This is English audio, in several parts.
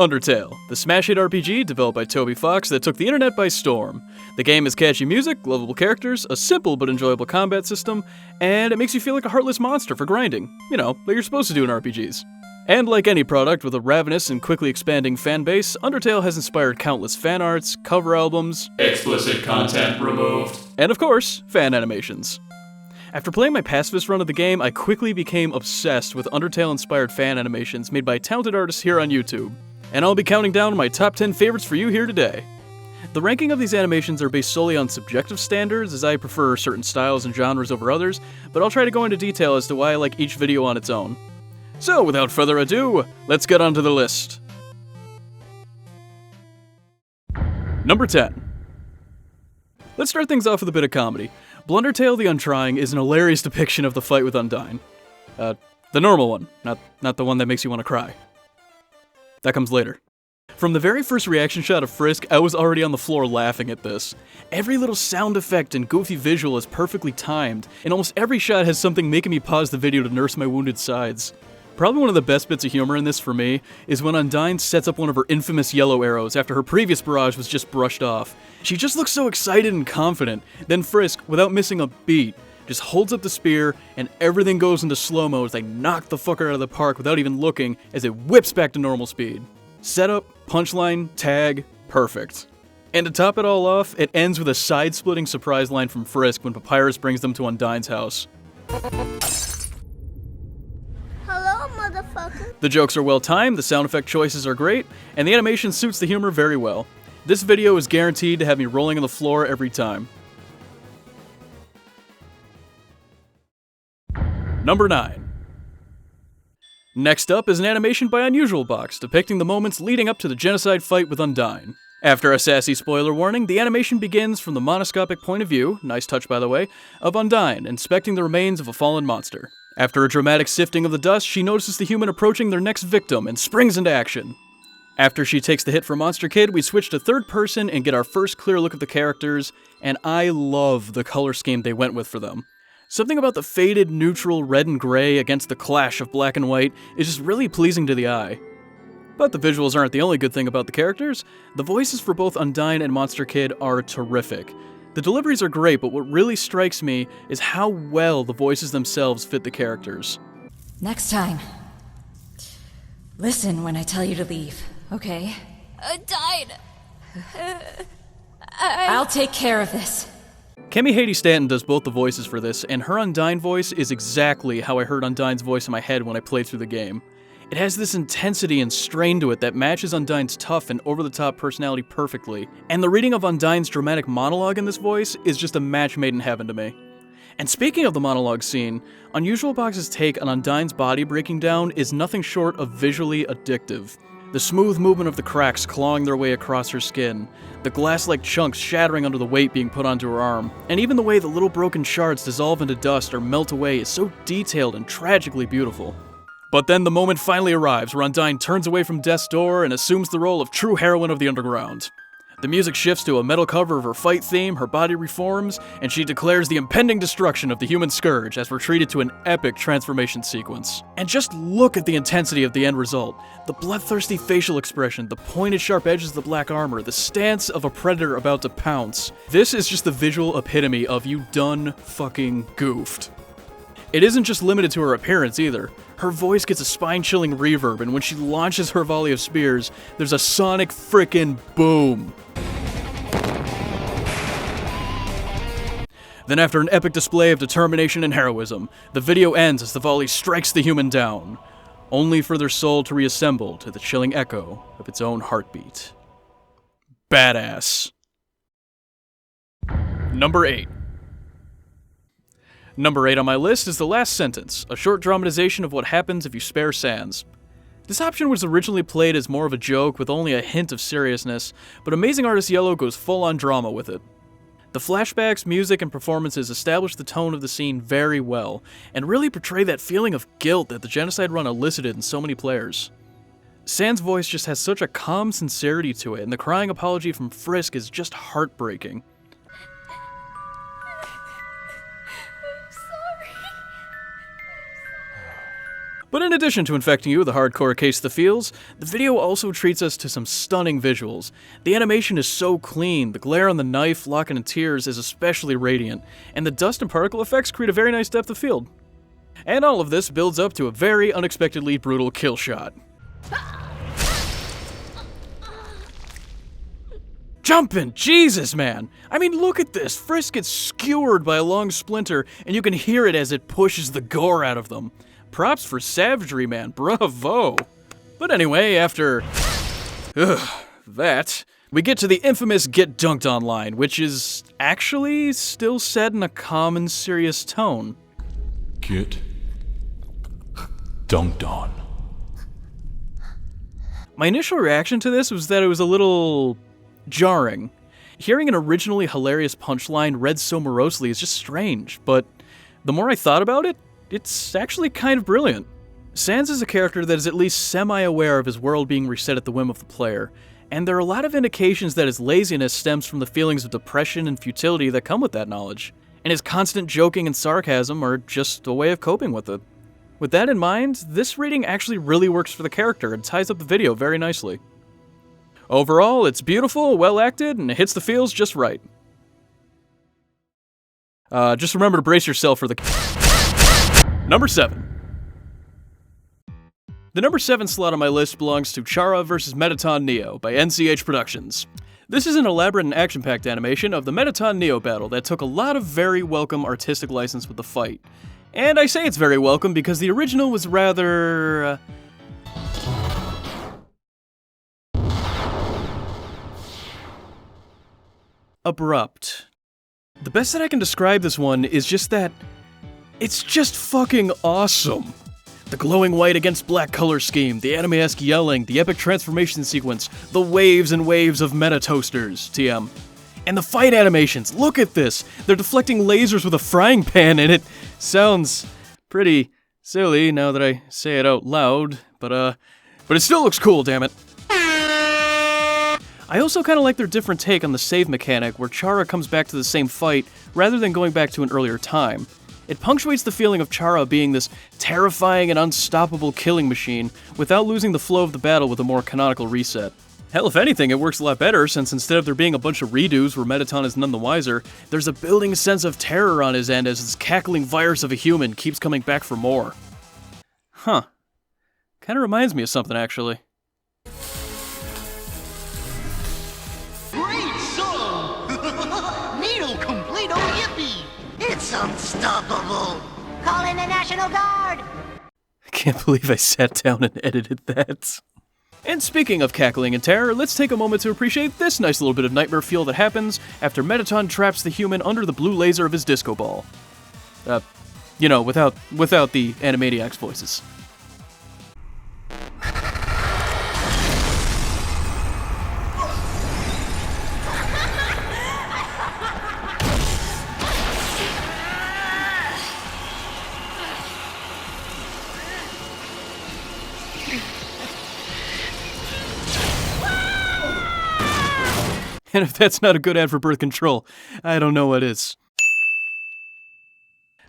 Undertale, the smash-hit RPG developed by Toby Fox that took the internet by storm. The game has catchy music, lovable characters, a simple but enjoyable combat system, and it makes you feel like a heartless monster for grinding. You know, like you're supposed to do in RPGs. And like any product with a ravenous and quickly expanding fan base, Undertale has inspired countless fan arts, cover albums, explicit content removed, and of course, fan animations. After playing my pacifist run of the game, I quickly became obsessed with Undertale-inspired fan animations made by talented artists here on YouTube. And I'll be counting down my top 10 favorites for you here today. The ranking of these animations are based solely on subjective standards, as I prefer certain styles and genres over others, but I'll try to go into detail as to why I like each video on its own. So, without further ado, let's get onto the list. Number 10. Let's start things off with a bit of comedy. Blundertail the Untrying is an hilarious depiction of the fight with Undyne. The normal one, not the one that makes you want to cry. That comes later. From the very first reaction shot of Frisk, I was already on the floor laughing at this. Every little sound effect and goofy visual is perfectly timed, and almost every shot has something making me pause the video to nurse my wounded sides. Probably one of the best bits of humor in this for me is when Undyne sets up one of her infamous yellow arrows after her previous barrage was just brushed off. She just looks so excited and confident, then Frisk, without missing a beat, just holds up the spear, and everything goes into slow-mo as they knock the fucker out of the park without even looking as it whips back to normal speed. Setup, punchline, tag, perfect. And to top it all off, it ends with a side-splitting surprise line from Frisk when Papyrus brings them to Undyne's house. Hello, motherfucker. The jokes are well-timed, the sound effect choices are great, and the animation suits the humor very well. This video is guaranteed to have me rolling on the floor every time. Number 9. Next up is an animation by Unusual Box, depicting the moments leading up to the Genocide fight with Undyne. After a sassy spoiler warning, the animation begins from the monoscopic point of view, nice touch by the way, of Undyne, inspecting the remains of a fallen monster. After a dramatic sifting of the dust, she notices the human approaching their next victim and springs into action. After she takes the hit from Monster Kid, we switch to third person and get our first clear look at the characters, and I love the color scheme they went with for them. Something about the faded, neutral red and gray against the clash of black and white is just really pleasing to the eye. But the visuals aren't the only good thing about the characters. The voices for both Undyne and Monster Kid are terrific. The deliveries are great, but what really strikes me is how well the voices themselves fit the characters. Next time, listen when I tell you to leave, okay? Undyne. I'll take care of this. Kemi Haiti Stanton does both the voices for this, and her Undyne voice is exactly how I heard Undyne's voice in my head when I played through the game. It has this intensity and strain to it that matches Undyne's tough and over-the-top personality perfectly, and the reading of Undyne's dramatic monologue in this voice is just a match made in heaven to me. And speaking of the monologue scene, Unusual Box's take on Undyne's body breaking down is nothing short of visually addictive. The smooth movement of the cracks clawing their way across her skin, the glass-like chunks shattering under the weight being put onto her arm, and even the way the little broken shards dissolve into dust or melt away is so detailed and tragically beautiful. But then the moment finally arrives where Undyne turns away from death's door and assumes the role of true heroine of the underground. The music shifts to a metal cover of her fight theme, her body reforms, and she declares the impending destruction of the human scourge as we're treated to an epic transformation sequence. And just look at the intensity of the end result. The bloodthirsty facial expression, the pointed sharp edges of the black armor, the stance of a predator about to pounce. This is just the visual epitome of you done fucking goofed. It isn't just limited to her appearance either. Her voice gets a spine-chilling reverb, and when she launches her volley of spears, there's a sonic frickin' boom. Then after an epic display of determination and heroism, the video ends as the volley strikes the human down, only for their soul to reassemble to the chilling echo of its own heartbeat. Badass. Number 8. Number 8 on my list is The Last Sentence, a short dramatization of what happens if you spare Sans. This option was originally played as more of a joke with only a hint of seriousness, but Amazing Artist Yellow goes full-on drama with it. The flashbacks, music, and performances establish the tone of the scene very well, and really portray that feeling of guilt that the Genocide run elicited in so many players. Sans' voice just has such a calm sincerity to it, and the crying apology from Frisk is just heartbreaking. But in addition to infecting you with a hardcore case of the feels, the video also treats us to some stunning visuals. The animation is so clean, the glare on the knife, locking in tears is especially radiant, and the dust and particle effects create a very nice depth of field. And all of this builds up to a very unexpectedly brutal kill shot. Jumpin'! Jesus, man! I mean, look at this! Frisk gets skewered by a long splinter, and you can hear it as it pushes the gore out of them. Props for savagery, man. Bravo! But anyway, after that, we get to the infamous Get Dunked On line, which is actually still said in a calm and serious tone. Get dunked on. My initial reaction to this was that it was a little jarring. Hearing an originally hilarious punchline read so morosely is just strange, but the more I thought about it, it's actually kind of brilliant. Sans is a character that is at least semi-aware of his world being reset at the whim of the player, and there are a lot of indications that his laziness stems from the feelings of depression and futility that come with that knowledge, and his constant joking and sarcasm are just a way of coping with it. With that in mind, this reading actually really works for the character and ties up the video very nicely. Overall, it's beautiful, well acted, and it hits the feels just right. Just remember to brace yourself for the... Number 7. The number 7 slot on my list belongs to Chara vs. Metatron Neo by NCH Productions. This is an elaborate and action-packed animation of the Metatron Neo battle that took a lot of very welcome artistic license with the fight. And I say it's very welcome because the original was rather... abrupt. The best that I can describe this one is just that it's just fucking awesome. The glowing white against black color scheme, the anime-esque yelling, the epic transformation sequence, the waves and waves of meta-toasters, TM. And the fight animations, look at this! They're deflecting lasers with a frying pan, and it sounds pretty silly now that I say it out loud, but it still looks cool, damn it. I also kind of like their different take on the save mechanic, where Chara comes back to the same fight, rather than going back to an earlier time. It punctuates the feeling of Chara being this terrifying and unstoppable killing machine, without losing the flow of the battle with a more canonical reset. Hell, if anything, it works a lot better, since instead of there being a bunch of redos where Mettaton is none the wiser, there's a building sense of terror on his end as this cackling virus of a human keeps coming back for more. Huh. Kinda reminds me of something, actually. Great song! Needle complete, oh yippee! It's unstoppable! Call in the National Guard! I can't believe I sat down and edited that. And speaking of cackling and terror, let's take a moment to appreciate this nice little bit of nightmare feel that happens after Mettaton traps the human under the blue laser of his disco ball. You know, without the Animaniacs voices. And if that's not a good ad for birth control, I don't know what is.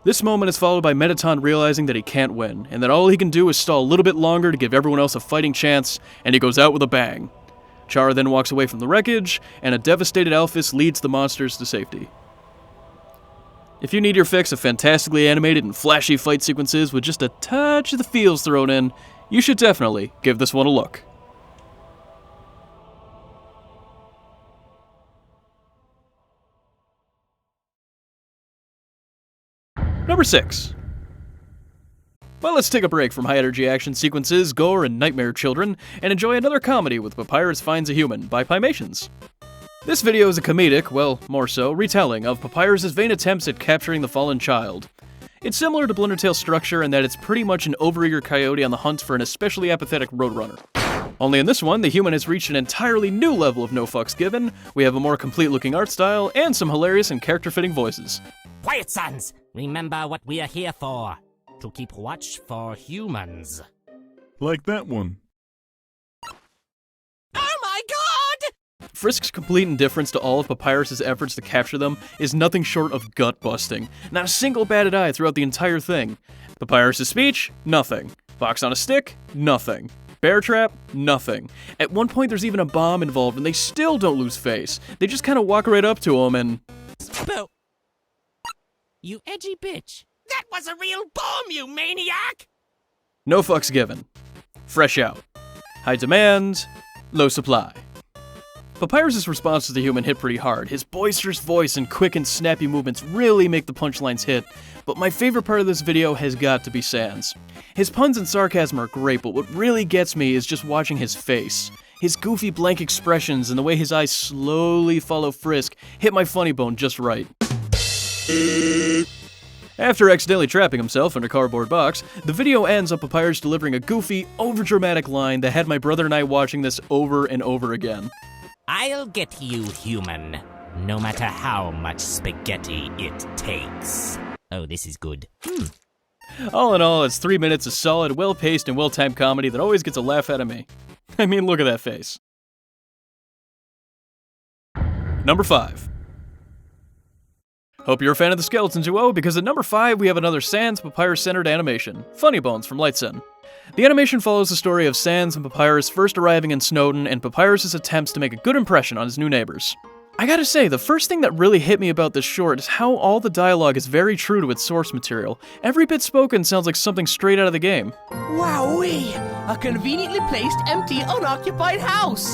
This moment is followed by Mettaton realizing that he can't win, and that all he can do is stall a little bit longer to give everyone else a fighting chance, and he goes out with a bang. Chara then walks away from the wreckage, and a devastated Alphys leads the monsters to safety. If you need your fix of fantastically animated and flashy fight sequences with just a touch of the feels thrown in, you should definitely give this one a look. Number 6. Well, let's take a break from high-energy action sequences, gore, and nightmare children, and enjoy another comedy with Papyrus Finds a Human by Pymations. This video is a comedic, well, more so, retelling of Papyrus's vain attempts at capturing the fallen child. It's similar to Undertale's structure in that it's pretty much an overeager coyote on the hunt for an especially apathetic roadrunner. Only in this one, the human has reached an entirely new level of no fucks given, we have a more complete-looking art style, and some hilarious and character-fitting voices. Quiet, sons! Remember what we are here for. To keep watch for humans. Like that one. Oh my god! Frisk's complete indifference to all of Papyrus's efforts to capture them is nothing short of gut-busting. Not a single batted eye throughout the entire thing. Papyrus's speech? Nothing. Box on a stick? Nothing. Bear trap? Nothing. At one point there's even a bomb involved and they still don't lose face. They just kind of walk right up to him and... Boo! You edgy bitch. That was a real bomb, you maniac! No fucks given. Fresh out. High demand, low supply. Papyrus' response to the human hit pretty hard. His boisterous voice and quick and snappy movements really make the punchlines hit, but my favorite part of this video has got to be Sans. His puns and sarcasm are great, but what really gets me is just watching his face. His goofy blank expressions and the way his eyes slowly follow Frisk hit my funny bone just right. After accidentally trapping himself in a cardboard box, the video ends on Papyrus delivering a goofy, overdramatic line that had my brother and I watching this over and over again. I'll get you, human, no matter how much spaghetti it takes. Oh, this is good. All in all, it's 3 minutes of solid, well-paced, and well-timed comedy that always gets a laugh out of me. I mean, look at that face. Number 5. Hope you're a fan of the Skeleton Duo, because at number 5 we have another Sans Papyrus-centered animation, Funny Bones from Lightsin. The animation follows the story of Sans and Papyrus first arriving in Snowdin and Papyrus' attempts to make a good impression on his new neighbors. I gotta say, the first thing that really hit me about this short is how all the dialogue is very true to its source material. Every bit spoken sounds like something straight out of the game. Wowee! A conveniently placed, empty, unoccupied house!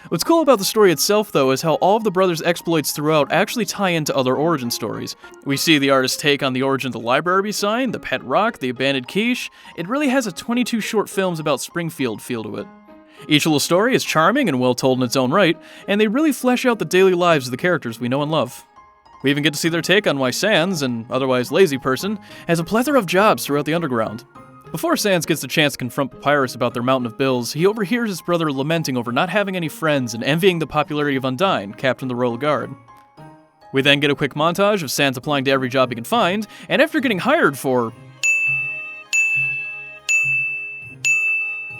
What's cool about the story itself, though, is how all of the brothers' exploits throughout actually tie into other origin stories. We see the artist's take on the origin of the library sign, the pet rock, the abandoned quiche. It really has a 22 short films about Springfield feel to it. Each little story is charming and well told in its own right, and they really flesh out the daily lives of the characters we know and love. We even get to see their take on why Sans, an otherwise lazy person, has a plethora of jobs throughout the underground. Before Sans gets the chance to confront Papyrus about their mountain of bills, he overhears his brother lamenting over not having any friends and envying the popularity of Undyne, captain of the Royal Guard. We then get a quick montage of Sans applying to every job he can find, and after getting hired for...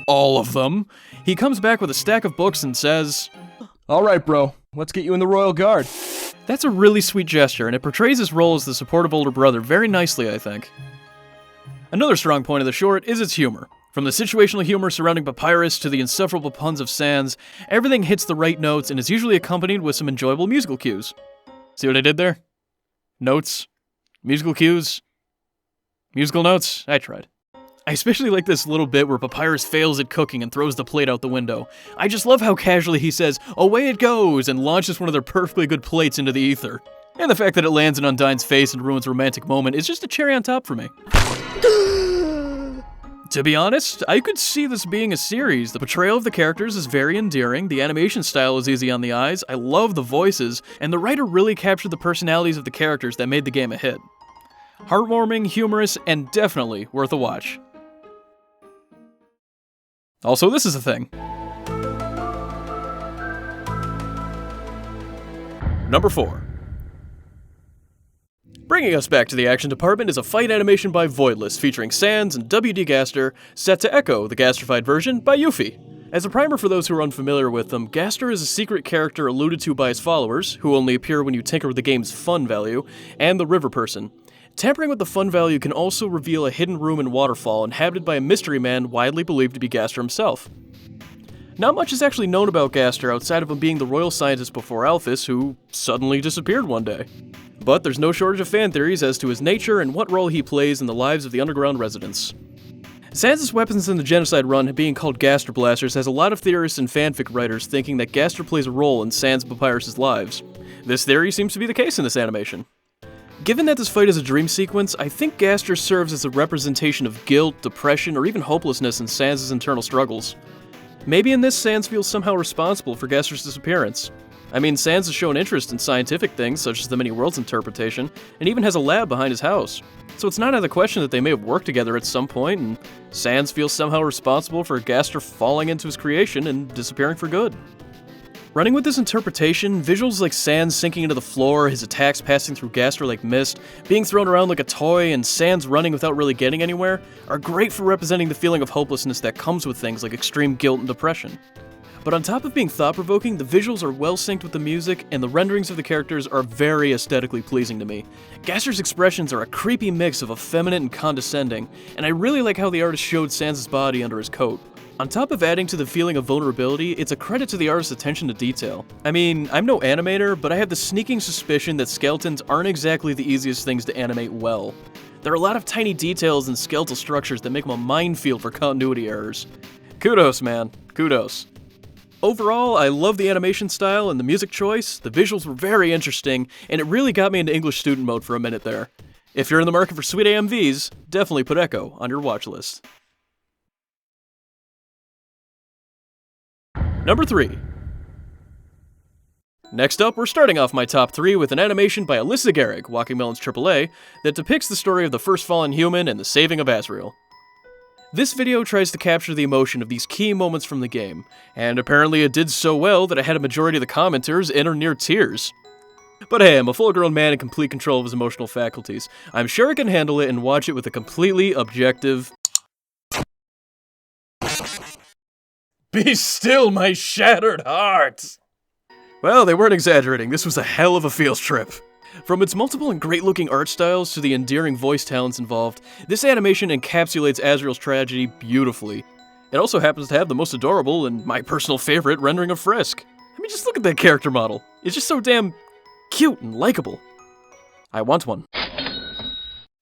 all of them, he comes back with a stack of books and says, Alright, bro. Let's get you in the Royal Guard. That's a really sweet gesture, and it portrays his role as the supportive older brother very nicely, I think. Another strong point of the short is its humor. From the situational humor surrounding Papyrus to the insufferable puns of Sans, everything hits the right notes and is usually accompanied with some enjoyable musical cues. See what I did there? Notes, musical cues, musical notes. I tried. I especially like this little bit where Papyrus fails at cooking and throws the plate out the window. I just love how casually he says, "Away it goes," and launches one of their perfectly good plates into the ether. And the fact that it lands in Undyne's face and ruins a romantic moment is just a cherry on top for me. To be honest, I could see this being a series. The portrayal of the characters is very endearing, the animation style is easy on the eyes, I love the voices, and the writer really captured the personalities of the characters that made the game a hit. Heartwarming, humorous, and definitely worth a watch. Also, this is a thing. Number 4. Bringing us back to the action department is a fight animation by Voidless featuring Sans and W.D. Gaster, set to echo the Gastrified version by Yuffie. As a primer for those who are unfamiliar with them, Gaster is a secret character alluded to by his followers, who only appear when you tinker with the game's fun value, and the River Person. Tampering with the fun value can also reveal a hidden room and waterfall inhabited by a mystery man widely believed to be Gaster himself. Not much is actually known about Gaster outside of him being the royal scientist before Alphys, who suddenly disappeared one day. But there's no shortage of fan theories as to his nature and what role he plays in the lives of the underground residents. Sans' weapons in the Genocide run being called Gaster Blasters has a lot of theorists and fanfic writers thinking that Gaster plays a role in Sans and Papyrus' lives. This theory seems to be the case in this animation. Given that this fight is a dream sequence, I think Gaster serves as a representation of guilt, depression, or even hopelessness in Sans' internal struggles. Maybe in this, Sans feels somehow responsible for Gaster's disappearance. I mean, Sans has shown interest in scientific things, such as the many worlds interpretation, and even has a lab behind his house. So it's not out of the question that they may have worked together at some point, and Sans feels somehow responsible for Gaster falling into his creation and disappearing for good. Running with this interpretation, visuals like Sans sinking into the floor, his attacks passing through Gaster like mist, being thrown around like a toy, and Sans running without really getting anywhere, are great for representing the feeling of hopelessness that comes with things like extreme guilt and depression. But on top of being thought-provoking, the visuals are well synced with the music, and the renderings of the characters are very aesthetically pleasing to me. Gaster's expressions are a creepy mix of effeminate and condescending, and I really like how the artist showed Sans' body under his coat. On top of adding to the feeling of vulnerability, it's a credit to the artist's attention to detail. I mean, I'm no animator, but I have the sneaking suspicion that skeletons aren't exactly the easiest things to animate well. There are a lot of tiny details and skeletal structures that make them a minefield for continuity errors. Kudos, man. Kudos. Overall, I love the animation style and the music choice, the visuals were very interesting, and it really got me into English student mode for a minute there. If you're in the market for sweet AMVs, definitely put Echo on your watch list. Number 3. Next up, we're starting off my top 3 with an animation by Alyssa Garrick, Walking Melon's AAA, that depicts the story of the first fallen human and the saving of Azrael. This video tries to capture the emotion of these key moments from the game, and apparently it did so well that it had a majority of the commenters in or near tears. But hey, I'm a full-grown man in complete control of his emotional faculties. I'm sure I can handle it and watch it with a completely objective... Be still, my shattered heart! Well, they weren't exaggerating, this was a hell of a field trip. From its multiple and great-looking art styles to the endearing voice talents involved, this animation encapsulates Azrael's tragedy beautifully. It also happens to have the most adorable, and my personal favorite, rendering of Frisk. I mean, just look at that character model. It's just so damn cute and likable. I want one.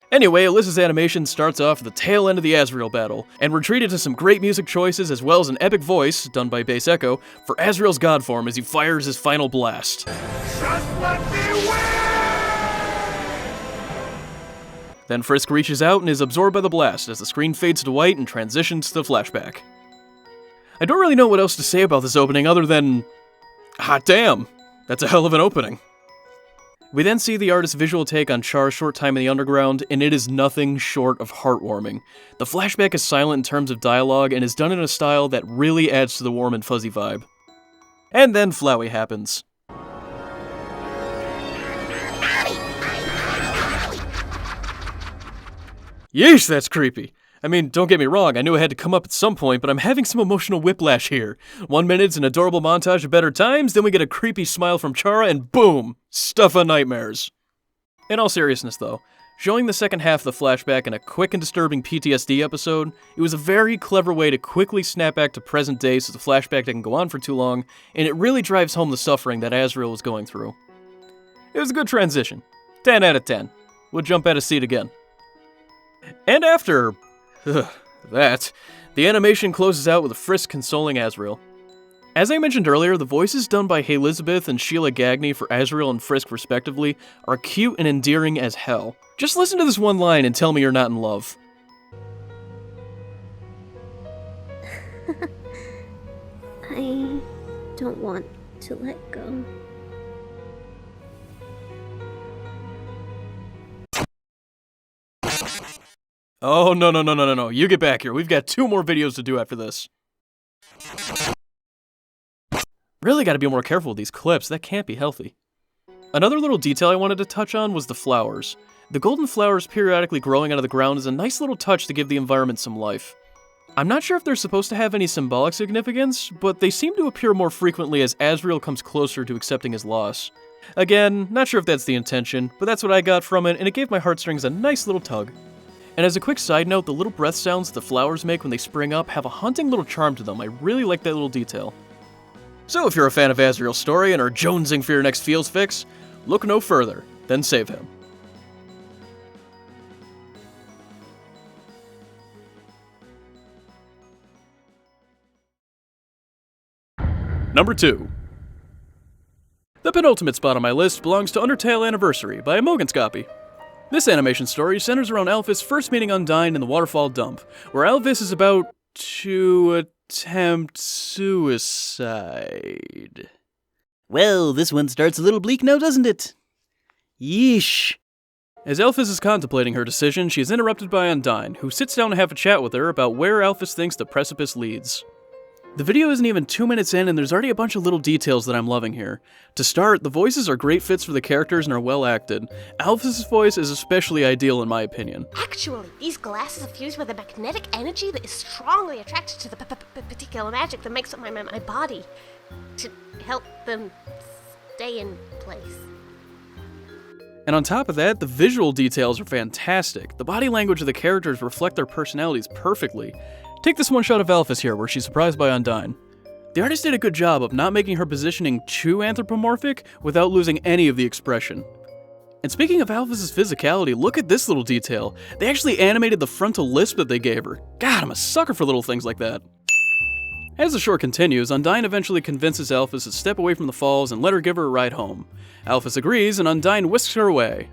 Anyway, Alyssa's animation starts off at the tail end of the Azrael battle, and we're treated to some great music choices as well as an epic voice, done by Bass Echo, for Azrael's god form as he fires his final blast. Just let me win! Then Frisk reaches out and is absorbed by the blast as the screen fades to white and transitions to the flashback. I don't really know what else to say about this opening other than... hot damn! That's a hell of an opening. We then see the artist's visual take on Chara's short time in the underground, and it is nothing short of heartwarming. The flashback is silent in terms of dialogue and is done in a style that really adds to the warm and fuzzy vibe. And then Flowey happens. Yeesh, that's creepy. I mean, don't get me wrong, I knew it had to come up at some point, but I'm having some emotional whiplash here. 1 minute's an adorable montage of better times, then we get a creepy smile from Chara, and boom! Stuff of nightmares. In all seriousness though, showing the second half of the flashback in a quick and disturbing PTSD episode, it was a very clever way to quickly snap back to present day so the flashback didn't go on for too long, and it really drives home the suffering that Azrael was going through. It was a good transition. 10 out of 10. We'll jump out of seat again. And after that, the animation closes out with Frisk consoling Azrael. As I mentioned earlier, the voices done by Elizabeth and Sheila Gagney for Azrael and Frisk respectively are cute and endearing as hell. Just listen to this one line and tell me you're not in love. I don't want to let go. Oh, no, you get back here. We've got 2 more videos to do after this. Really gotta be more careful with these clips, that can't be healthy. Another little detail I wanted to touch on was the flowers. The golden flowers periodically growing out of the ground is a nice little touch to give the environment some life. I'm not sure if they're supposed to have any symbolic significance, but they seem to appear more frequently as Azrael comes closer to accepting his loss. Again, not sure if that's the intention, but that's what I got from it, and it gave my heartstrings a nice little tug. And as a quick side note, the little breath sounds the flowers make when they spring up have a haunting little charm to them. I really like that little detail. So if you're a fan of Azrael's story and are jonesing for your next feels fix, look no further than Save Him. Number 2. The penultimate spot on my list belongs to Undertale Anniversary by Mogenscopy. This animation story centers around Alphys first meeting Undyne in the Waterfall Dump, where Alphys is about to attempt suicide. Well, this one starts a little bleak now, doesn't it? Yeesh. As Alphys is contemplating her decision, she is interrupted by Undyne, who sits down to have a chat with her about where Alphys thinks the precipice leads. The video isn't even 2 minutes in and there's already a bunch of little details that I'm loving here. To start, the voices are great fits for the characters and are well acted. Alphys' voice is especially ideal in my opinion. Actually, these glasses are fused with a magnetic energy that is strongly attracted to the particular magic that makes up my body to help them stay in place. And on top of that, the visual details are fantastic. The body language of the characters reflect their personalities perfectly. Take this one shot of Alphys here, where she's surprised by Undyne. The artist did a good job of not making her positioning too anthropomorphic without losing any of the expression. And speaking of Alphys' physicality, look at this little detail. They actually animated the frontal lisp that they gave her. God, I'm a sucker for little things like that. As the short continues, Undyne eventually convinces Alphys to step away from the falls and let her give her a ride home. Alphys agrees, and Undyne whisks her away.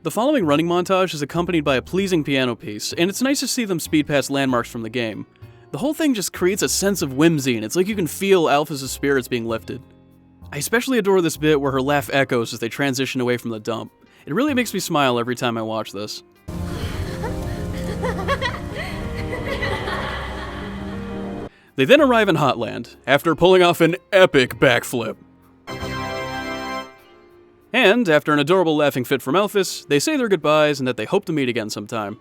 The following running montage is accompanied by a pleasing piano piece, and it's nice to see them speed past landmarks from the game. The whole thing just creates a sense of whimsy, and it's like you can feel Alphys' spirits being lifted. I especially adore this bit where her laugh echoes as they transition away from the dump. It really makes me smile every time I watch this. They then arrive in Hotland, after pulling off an epic backflip. And, after an adorable laughing fit from Alphys, they say their goodbyes and that they hope to meet again sometime.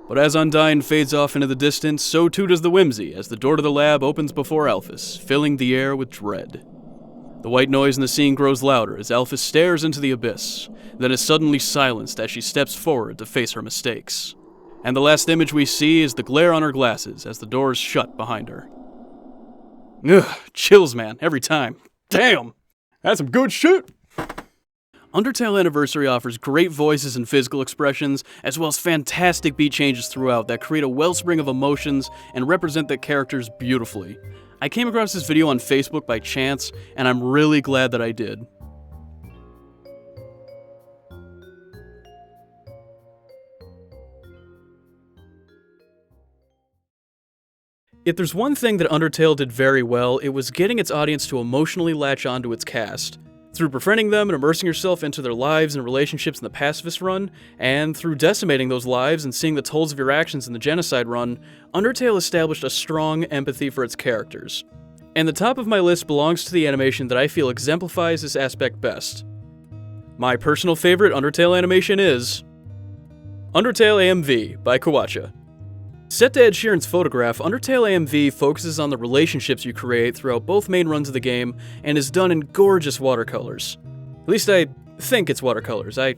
But as Undyne fades off into the distance, so too does the whimsy as the door to the lab opens before Alphys, filling the air with dread. The white noise in the scene grows louder as Alphys stares into the abyss, then is suddenly silenced as she steps forward to face her mistakes. And the last image we see is the glare on her glasses as the doors shut behind her. Ugh, chills, man, every time. Damn! That's some good shit! Undertale Anniversary offers great voices and physical expressions, as well as fantastic beat changes throughout that create a wellspring of emotions and represent the characters beautifully. I came across this video on Facebook by chance, and I'm really glad that I did. If there's one thing that Undertale did very well, it was getting its audience to emotionally latch onto its cast. Through befriending them and immersing yourself into their lives and relationships in the Pacifist run, and through decimating those lives and seeing the tolls of your actions in the Genocide run, Undertale established a strong empathy for its characters. And the top of my list belongs to the animation that I feel exemplifies this aspect best. My personal favorite Undertale animation is Undertale AMV by Kawacha. Set to Ed Sheeran's Photograph, Undertale AMV focuses on the relationships you create throughout both main runs of the game, and is done in gorgeous watercolors. At least I think it's watercolors. I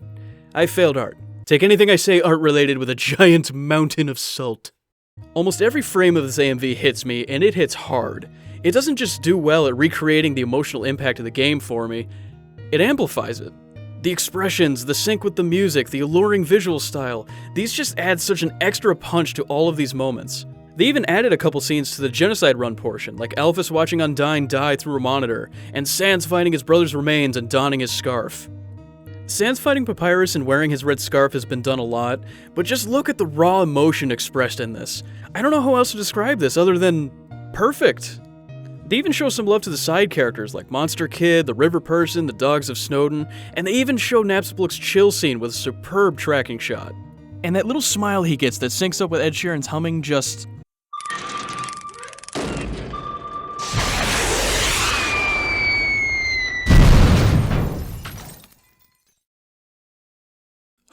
failed art. Take anything I say art-related with a giant mountain of salt. Almost every frame of this AMV hits me, and it hits hard. It doesn't just do well at recreating the emotional impact of the game for me, it amplifies it. The expressions, the sync with the music, the alluring visual style, these just add such an extra punch to all of these moments. They even added a couple scenes to the Genocide run portion, like Alphys watching Undyne die through a monitor, and Sans finding his brother's remains and donning his scarf. Sans fighting Papyrus and wearing his red scarf has been done a lot, but just look at the raw emotion expressed in this. I don't know how else to describe this other than perfect. They even show some love to the side characters like Monster Kid, the River Person, the Dogs of Snowdin, and they even show Napstablook's chill scene with a superb tracking shot. And that little smile he gets that syncs up with Ed Sheeran's humming just...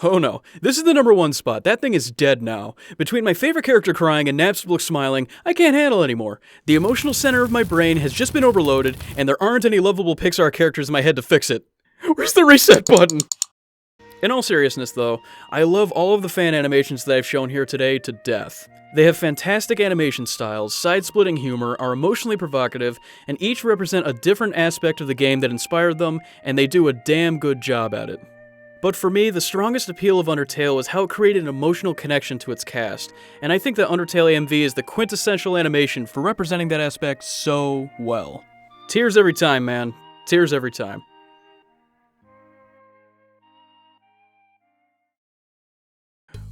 Oh no, this is the #1 spot. That thing is dead now. Between my favorite character crying and Napstablook smiling, I can't handle anymore. The emotional center of my brain has just been overloaded, and there aren't any lovable Pixar characters in my head to fix it. Where's the reset button? In all seriousness though, I love all of the fan animations that I've shown here today to death. They have fantastic animation styles, side-splitting humor, are emotionally provocative, and each represent a different aspect of the game that inspired them, and they do a damn good job at it. But for me, the strongest appeal of Undertale was how it created an emotional connection to its cast, and I think that Undertale AMV is the quintessential animation for representing that aspect so well. Tears every time, man. Tears every time.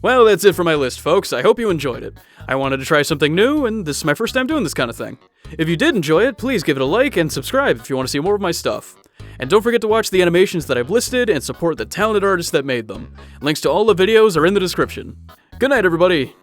Well, that's it for my list, folks. I hope you enjoyed it. I wanted to try something new, and this is my first time doing this kind of thing. If you did enjoy it, please give it a like and subscribe if you want to see more of my stuff. And don't forget to watch the animations that I've listed and support the talented artists that made them. Links to all the videos are in the description. Good night, everybody!